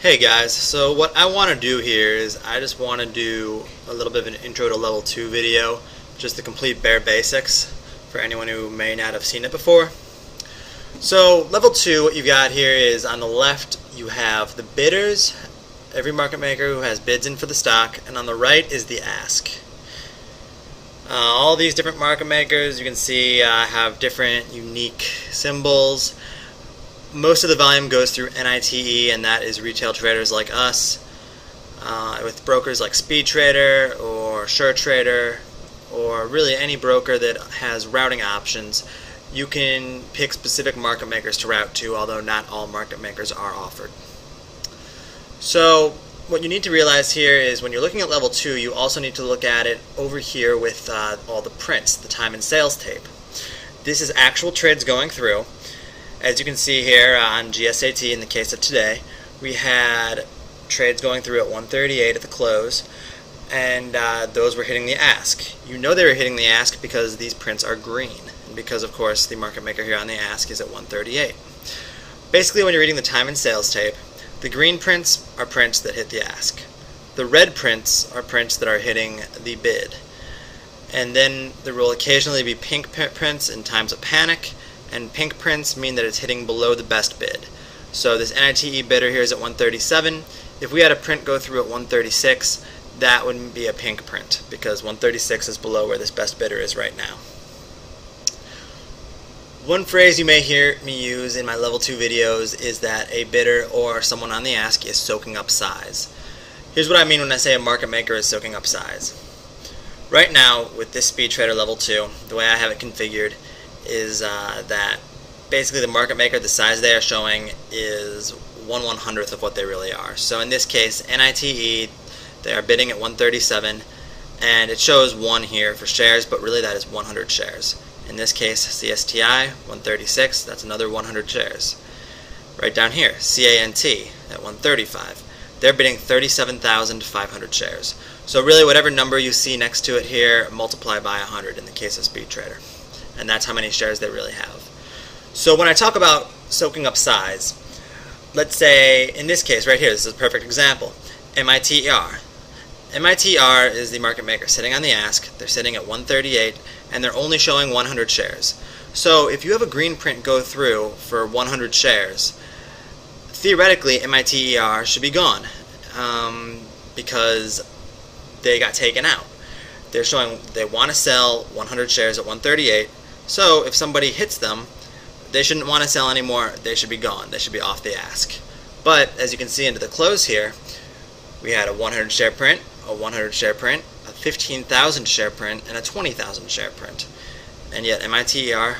Hey guys, so what I want to do here is I just want to do a little bit of an intro to level 2 video, just the complete bare basics for anyone who may not have seen it before. So level 2, what you've got here is on the left you have the bidders, every market maker who has bids in for the stock, and on the right is the ask. All these different market makers you can see have different unique symbols. Most of the volume goes through NITE, and that is retail traders like us. With brokers like SpeedTrader or SureTrader, or really any broker that has routing options, you can pick specific market makers to route to, although not all market makers are offered. So what you need to realize here is when you're looking at level 2, you also need to look at it over here with all the prints, the time and sales tape. This is actual trades going through. As you can see here on GSAT, in the case of today, we had trades going through at 138 at the close, and those were hitting the ask. You know they were hitting the ask because these prints are green, and because of course the market maker here on the ask is at 138. Basically, when you're reading the time and sales tape, the green prints are prints that hit the ask. The red prints are prints that are hitting the bid. And then there will occasionally be pink prints in times of panic, and pink prints mean that it's hitting below the best bid. So this NITE bidder here is at 137. If we had a print go through at 136, that wouldn't be a pink print because 136 is below where this best bidder is right now. One phrase you may hear me use in my level 2 videos is that a bidder or someone on the ask is soaking up size. Here's what I mean when I say a market maker is soaking up size. Right now with this SpeedTrader level 2, the way I have it configured is that basically the market maker, the size they are showing is 1/100th of what they really are. So in this case, NITE, they are bidding at 137, and it shows 1 here for shares, but really that is 100 shares. In this case, CSTI, 136, that's another 100 shares. Right down here, CANT at 135. They're bidding 37,500 shares. So really whatever number you see next to it here, multiply by 100 in the case of SpeedTrader. And that's how many shares they really have. So when I talk about soaking up size, let's say in this case right here, this is a perfect example, MITR. MITR is the market maker sitting on the ask. They're sitting at 138 and they're only showing 100 shares. So if you have a green print go through for 100 shares, theoretically MITR should be gone because they got taken out. They're showing they want to sell 100 shares at 138. So if somebody hits them, they shouldn't want to sell anymore. They should be gone. They should be off the ask. But as you can see into the close here, we had a 100 share print, a 100 share print, a 15,000 share print, and a 20,000 share print. And yet MITR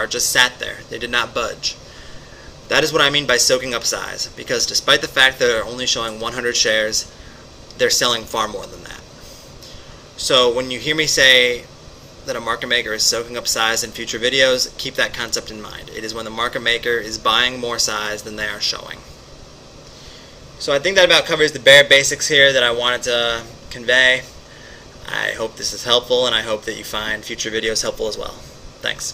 just sat there. They did not budge. That is what I mean by soaking up size, because despite the fact that they're only showing 100 shares, they're selling far more than that. So when you hear me say that a market maker is soaking up size in future videos, keep that concept in mind. It is when the market maker is buying more size than they are showing. So I think that about covers the bare basics here that I wanted to convey. I hope this is helpful, and I hope that you find future videos helpful as well. Thanks.